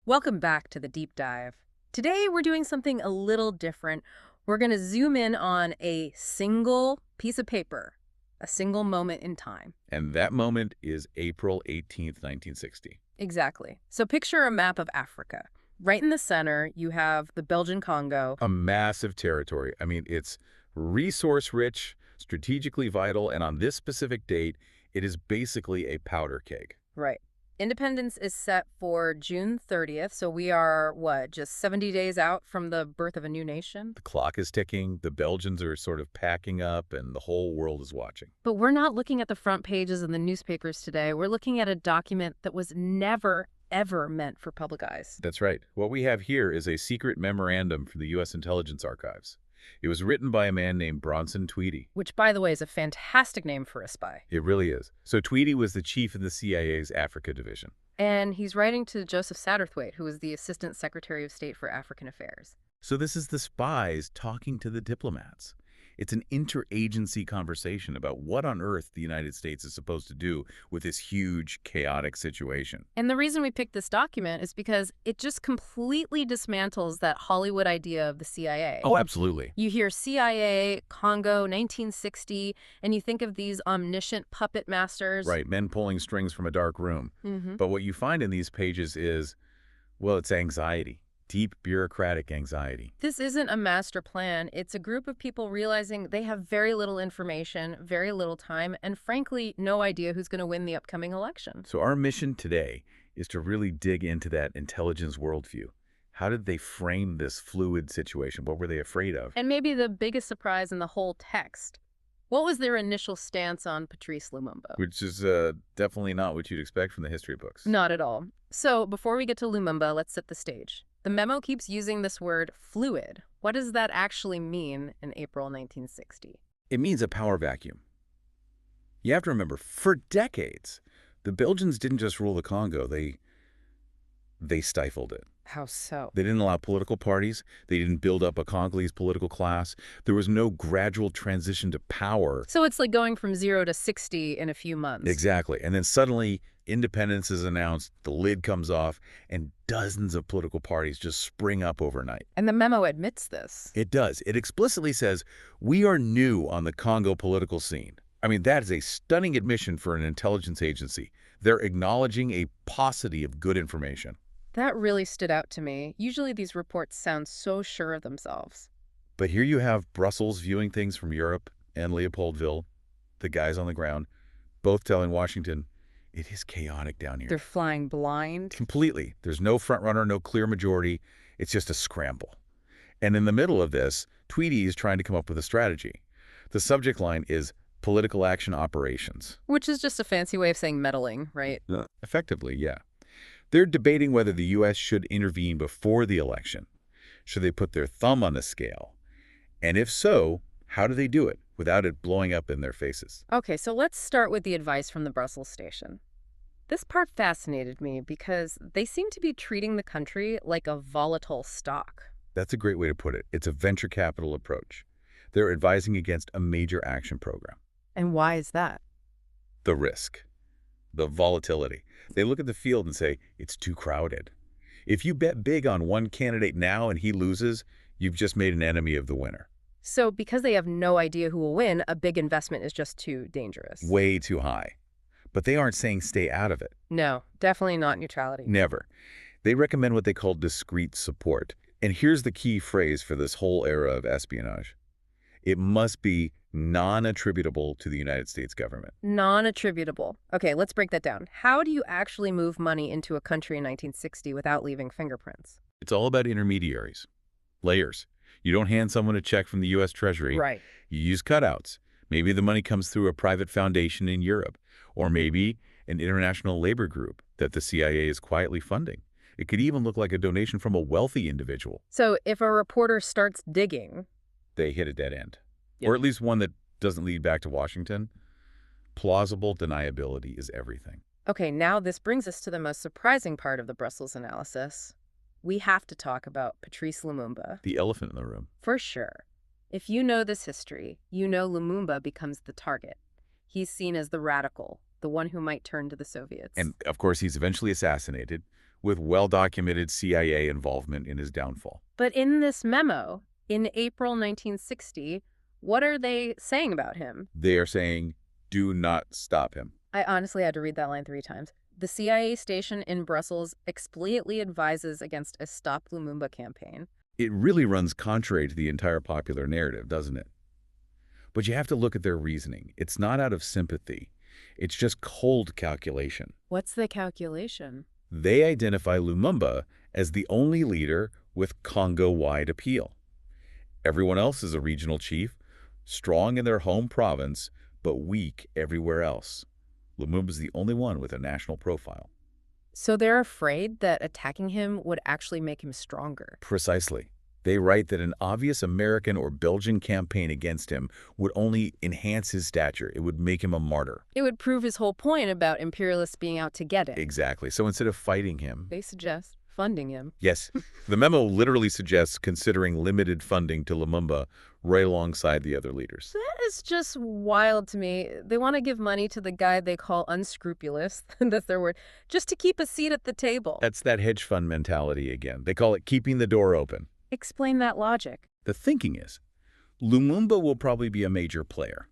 Welcome back to the deep dive. Today we're doing something a little different. We're going to zoom in on a single piece of paper, a single moment in time. And that moment is April 18th, 1960. Exactly. So picture a map of Africa. Right in the center, you have the Belgian Congo. A massive territory. I mean, it's resource-rich, strategically vital, and on this specific date, it is basically a powder keg. Right. Independence is set for June 30th, so we are, just 70 days out from the birth of a new nation? The clock is ticking, the Belgians are sort of packing up, and the whole world is watching. But we're not looking at the front pages in the newspapers today. We're looking at a document that was never, ever meant for public eyes. That's right. What we have here is a secret memorandum from the U.S. Intelligence Archives. It was written by a man named Bronson Tweedy. Which, by the way, is a fantastic name for a spy. It really is. So Tweedy was the chief of the CIA's Africa division. And he's writing to Joseph Satterthwaite, who was the Assistant Secretary of State for African Affairs. So this is the spies talking to the diplomats. It's an interagency conversation about what on earth the United States is supposed to do with this huge, chaotic situation. And the reason we picked this document is because it just completely dismantles that Hollywood idea of the CIA. Oh, absolutely. You hear CIA, Congo, 1960, and you think of these omniscient puppet masters. Right, men pulling strings from a dark room. But what you find in these pages is, well, it's anxiety. Deep bureaucratic anxiety. This isn't a master plan. It's a group of people realizing they have very little information, very little time, and frankly, no idea who's going to win the upcoming election. So our mission today is to really dig into that intelligence worldview. How did they frame this fluid situation? What were they afraid of? And maybe the biggest surprise in the whole text. What was their initial stance on Patrice Lumumba? Which is definitely not what you'd expect from the history books. Not at all. So before we get to Lumumba, let's set the stage. The memo keeps using this word fluid. What does that actually mean in April 1960? It means a power vacuum. You have to remember, for decades, the Belgians didn't just rule the Congo, they stifled it. How so? They didn't allow political parties. They didn't build up a Congolese political class. There was no gradual transition to power. So it's like going from 0 to 60 in a few months. Exactly. And then suddenly independence is announced, the lid comes off, and dozens of political parties just spring up overnight. And the memo admits this. It does. It explicitly says, we are new on the Congo political scene. I mean, that is a stunning admission for an intelligence agency. They're acknowledging a paucity of good information. That really stood out to me. Usually these reports sound so sure of themselves. But here you have Brussels viewing things from Europe and Leopoldville, the guys on the ground, both telling Washington, it is chaotic down here. They're flying blind. Completely. There's no front runner, no clear majority. It's just a scramble. And in the middle of this, Tweedy is trying to come up with a strategy. The subject line is political action operations. Which is just a fancy way of saying meddling, right? Effectively, yeah. They're debating whether the U.S. should intervene before the election. Should they put their thumb on the scale? And if so, how do they do it without it blowing up in their faces? Okay, so let's start with the advice from the Brussels station. This part fascinated me because they seem to be treating the country like a volatile stock. That's a great way to put it. It's a venture capital approach. They're advising against a major action program. And why is that? The risk. The volatility. They look at the field and say, it's too crowded. If you bet big on one candidate now and he loses, you've just made an enemy of the winner. So because they have no idea who will win, a big investment is just too dangerous. Way too high. But they aren't saying stay out of it. No, definitely not neutrality. Never. They recommend what they call discreet support. And here's the key phrase for this whole era of espionage. It must be non-attributable to the United States government. Non-attributable. Okay, let's break that down. How do you actually move money into a country in 1960 without leaving fingerprints? It's all about intermediaries, layers. You don't hand someone a check from the U.S. Treasury. Right. You use cutouts. Maybe the money comes through a private foundation in Europe, or maybe an international labor group that the CIA is quietly funding. It could even look like a donation from a wealthy individual. So if a reporter starts digging, they hit a dead end. Yep. Or at least one that doesn't lead back to Washington. Plausible deniability is everything. Okay, now this brings us to the most surprising part of the Brussels analysis. We have to talk about Patrice Lumumba. The elephant in the room. For sure. If you know this history, you know Lumumba becomes the target. He's seen as the radical, the one who might turn to the Soviets. And, of course, he's eventually assassinated. with well-documented CIA involvement in his downfall. But in this memo, in April 1960, what are they saying about him? They are saying, do not stop him. I honestly had to read that line 3 times. The CIA station in Brussels explicitly advises against a Stop Lumumba campaign. It really runs contrary to the entire popular narrative, doesn't it? But you have to look at their reasoning. It's not out of sympathy. It's just cold calculation. What's the calculation? They identify Lumumba as the only leader with Congo-wide appeal. Everyone else is a regional chief, strong in their home province, but weak everywhere else. Lumumba's the only one with a national profile. So they're afraid that attacking him would actually make him stronger. Precisely. They write that an obvious American or Belgian campaign against him would only enhance his stature. It would make him a martyr. It would prove his whole point about imperialists being out to get him. Exactly. So instead of fighting him... They suggest funding him. Yes. The memo literally suggests considering limited funding to Lumumba right alongside the other leaders. That is just wild to me. They want to give money to the guy they call unscrupulous, that's their word, just to keep a seat at the table. That's that hedge fund mentality again. They call it keeping the door open. Explain that logic. The thinking is, Lumumba will probably be a major player.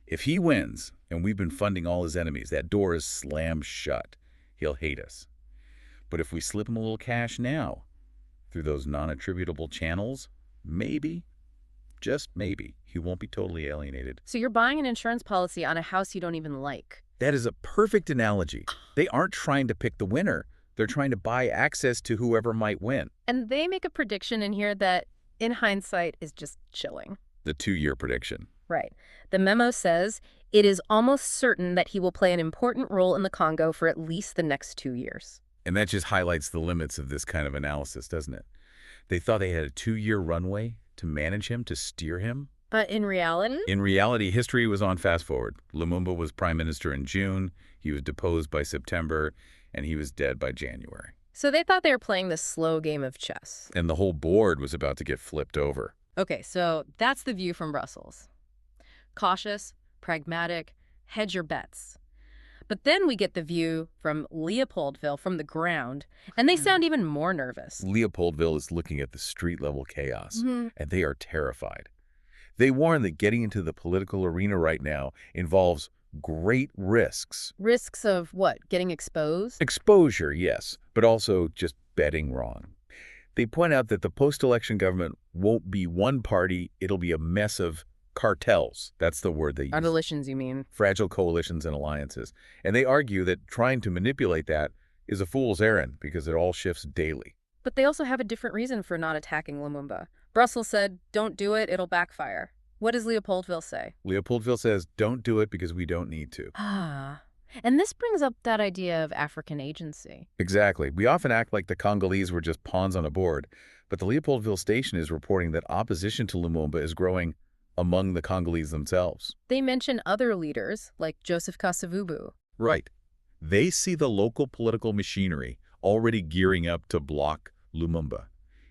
If he wins, and we've been funding all his enemies, that door is slammed shut. He'll hate us. But if we slip him a little cash now, through those non-attributable channels, maybe, just maybe, he won't be totally alienated. So you're buying an insurance policy on a house you don't even like. That is a perfect analogy. They aren't trying to pick the winner. They're trying to buy access to whoever might win. And they make a prediction in here that, in hindsight, is just chilling. The 2-year prediction. Right. The memo says it is almost certain that he will play an important role in the Congo for at least the next 2 years. And that just highlights the limits of this kind of analysis, doesn't it? They thought they had a 2-year runway to manage him, to steer him. But in reality? In reality, history was on fast forward. Lumumba was prime minister in June, he was deposed by September, and he was dead by January. So they thought they were playing this slow game of chess. And the whole board was about to get flipped over. Okay, so that's the view from Brussels. Cautious, pragmatic, hedge your bets. But then we get the view from Leopoldville, from the ground, and they sound even more nervous. Leopoldville is looking at the street-level chaos, and they are terrified. They warn that getting into the political arena right now involves great risks. Risks of what? Getting exposed? Exposure, yes, but also just betting wrong. They point out that the post-election government won't be one party, it'll be a mess of cartels. That's the word they use. Coalitions, you mean? Fragile coalitions and alliances. And they argue that trying to manipulate that is a fool's errand because it all shifts daily. But they also have a different reason for not attacking Lumumba. Brussels said, don't do it, it'll backfire. What does Leopoldville say? Leopoldville says, don't do it because we don't need to. Ah, and this brings up that idea of African agency. Exactly. We often act like the Congolese were just pawns on a board, but the Leopoldville station is reporting that opposition to Lumumba is growing among the Congolese themselves. They mention other leaders, like Joseph Kasavubu. Right. They see the local political machinery already gearing up to block Lumumba.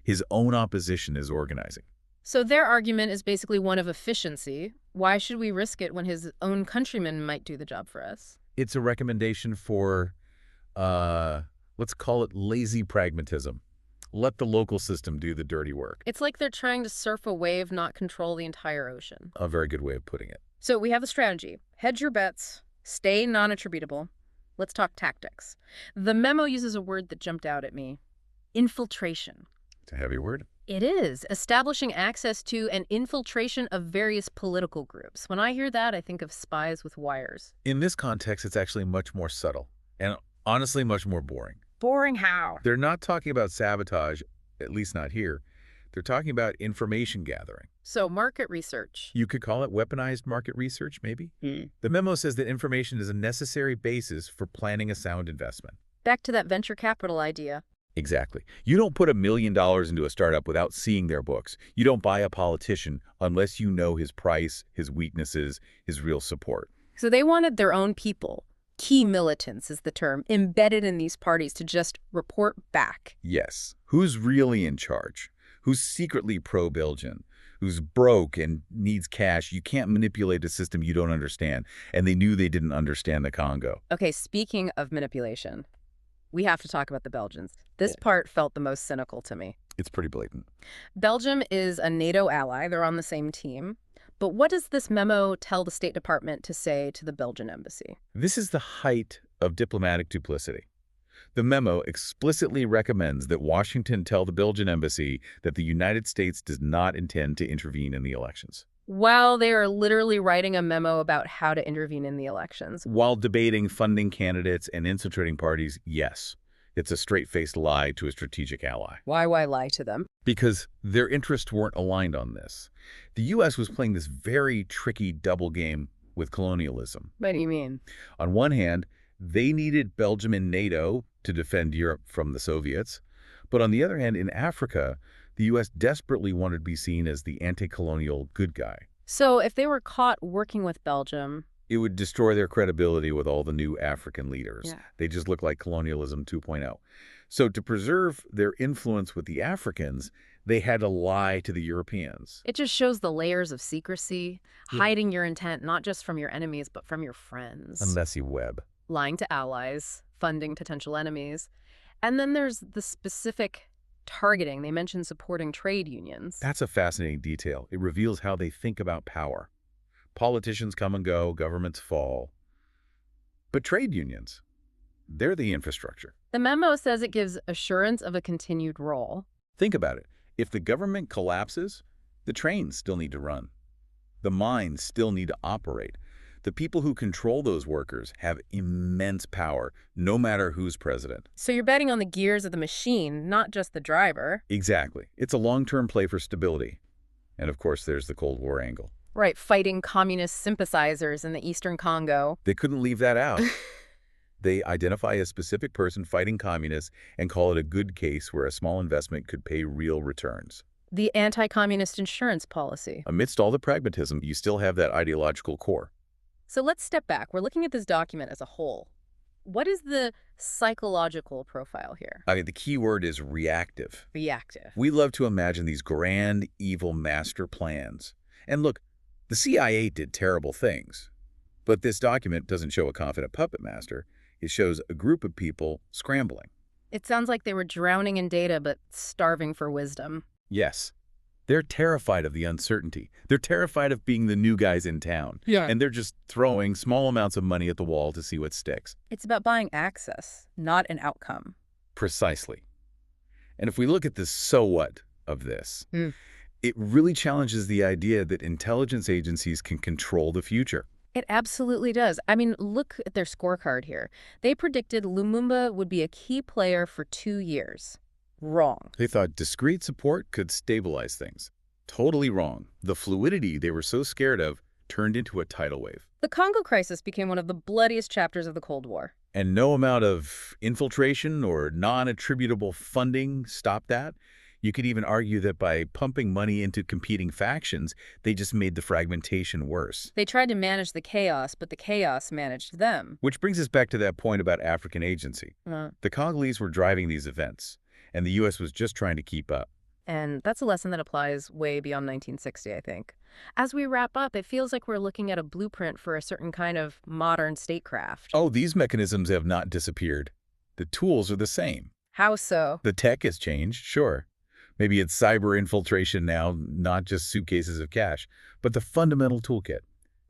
His own opposition is organizing. So their argument is basically one of efficiency. Why should we risk it when his own countrymen might do the job for us? It's a recommendation for, let's call it lazy pragmatism. Let the local system do the dirty work. It's like they're trying to surf a wave, not control the entire ocean. A very good way of putting it. So we have a strategy. Hedge your bets. Stay non-attributable. Let's talk tactics. The memo uses a word that jumped out at me. Infiltration. It's a heavy word. It is. Establishing access to and infiltration of various political groups. When I hear that, I think of spies with wires. In this context, it's actually much more subtle and honestly much more boring. Boring how? They're not talking about sabotage, at least not here. They're talking about information gathering. So market research. You could call it weaponized market research, maybe? The memo says that information is a necessary basis for planning a sound investment. Back to that venture capital idea. Exactly. You don't put $1 million into a startup without seeing their books. You don't buy a politician unless you know his price, his weaknesses, his real support. So they wanted their own people. Key militants is the term, embedded in these parties to just report back. Yes. Who's really in charge? Who's secretly pro-Belgian? Who's broke and needs cash? You can't manipulate a system you don't understand. And they knew they didn't understand the Congo. Okay, speaking of manipulation, we have to talk about the Belgians. This Yeah. part felt the most cynical to me. It's pretty blatant. Belgium is a NATO ally. They're on the same team. But what does this memo tell the State Department to say to the Belgian embassy? This is the height of diplomatic duplicity. The memo explicitly recommends that Washington tell the Belgian embassy that the United States does not intend to intervene in the elections. While they are literally writing a memo about how to intervene in the elections. While debating funding candidates and infiltrating parties, yes, it's a straight-faced lie to a strategic ally. Why lie to them? Because their interests weren't aligned on this. The U.S. was playing this very tricky double game with colonialism. What do you mean? On one hand, they needed Belgium in NATO to defend Europe from the Soviets. But on the other hand, in Africa, the U.S. desperately wanted to be seen as the anti-colonial good guy. So if they were caught working with Belgium, It would destroy their credibility with all the new African leaders. Yeah. They just look like colonialism 2.0. So to preserve their influence with the Africans, they had to lie to the Europeans. it just shows the layers of secrecy, Yeah. hiding your intent not just from your enemies, but from your friends. A messy web. Lying to allies, funding potential enemies. And then there's the specific targeting. They mentioned supporting trade unions. That's a fascinating detail. It reveals how they think about power. Politicians come and go, governments fall. But trade unions, they're the infrastructure. The memo says it gives assurance of a continued role. Think about it. If the government collapses, the trains still need to run. The mines still need to operate. The people who control those workers have immense power, no matter who's president. So you're betting on the gears of the machine, not just the driver. Exactly. It's a long-term play for stability. And of course, there's the Cold War angle. Right, fighting communist sympathizers in the Eastern Congo. They couldn't leave that out. They identify a specific person fighting communists and call it a good case where a small investment could pay real returns. The anti-communist insurance policy. Amidst all the pragmatism, you still have that ideological core. So let's step back. We're looking at this document as a whole. What is the psychological profile here? I mean, the key word is reactive. Reactive. We love to imagine these grand, evil master plans. And look, the CIA did terrible things. But this document doesn't show a confident puppet master. It shows a group of people scrambling. It sounds like they were drowning in data but starving for wisdom. Yes, they're terrified of the uncertainty. They're terrified of being the new guys in town. Yeah. And they're just throwing small amounts of money at the wall to see what sticks. It's about buying access, not an outcome. Precisely. And if we look at the so what of this, Mm. it really challenges the idea that intelligence agencies can control the future. It absolutely does. I mean, look at their scorecard here. They predicted Lumumba would be a key player for 2 years. Wrong. They thought discrete support could stabilize things. Totally wrong. The fluidity they were so scared of turned into a tidal wave. The Congo crisis became one of the bloodiest chapters of the Cold War. And no amount of infiltration or non-attributable funding stopped that. You could even argue that by pumping money into competing factions, they just made the fragmentation worse. They tried to manage the chaos, but the chaos managed them. Which brings us back to that point about African agency. The Congolese were driving these events, and the U.S. was just trying to keep up. And that's a lesson that applies way beyond 1960, I think. As we wrap up, it feels like we're looking at a blueprint for a certain kind of modern statecraft. Oh, these mechanisms have not disappeared. The tools are the same. How so? The tech has changed, sure. Maybe it's cyber infiltration now, not just suitcases of cash, but the fundamental toolkit.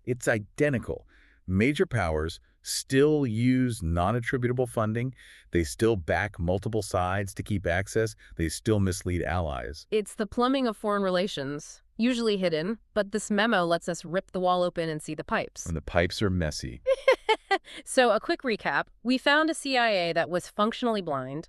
It's identical. Major powers still use non-attributable funding. They still back multiple sides to keep access. They still mislead allies. It's the plumbing of foreign relations, usually hidden, but this memo lets us rip the wall open and see the pipes. And the pipes are messy. So a quick recap. We found a CIA that was functionally blind.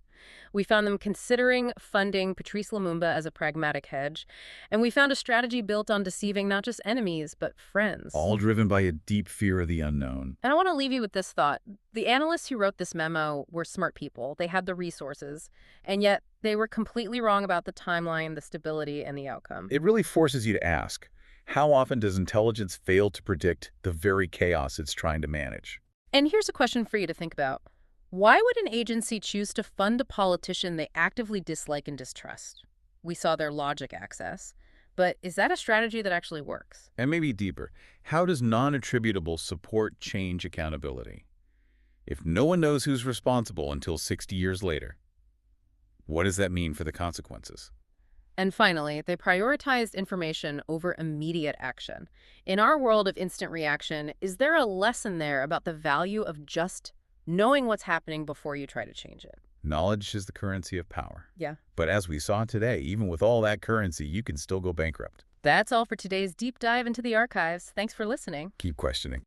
We found them considering funding Patrice Lumumba as a pragmatic hedge. And we found a strategy built on deceiving not just enemies, but friends. All driven by a deep fear of the unknown. And I want to leave you with this thought. The analysts who wrote this memo were smart people. They had the resources. And yet they were completely wrong about the timeline, the stability, and the outcome. It really forces you to ask, how often does intelligence fail to predict the very chaos it's trying to manage? And here's a question for you to think about. Why would an agency choose to fund a politician they actively dislike and distrust? We saw their logic access, but is that a strategy that actually works? And maybe deeper, how does non-attributable support change accountability? If no one knows who's responsible until 60 years later, what does that mean for the consequences? And finally, they prioritized information over immediate action. In our world of instant reaction, is there a lesson there about the value of just knowing what's happening before you try to change it? Knowledge is the currency of power. Yeah. But as we saw today, even with all that currency, you can still go bankrupt. That's all for today's deep dive into the archives. Thanks for listening. Keep questioning.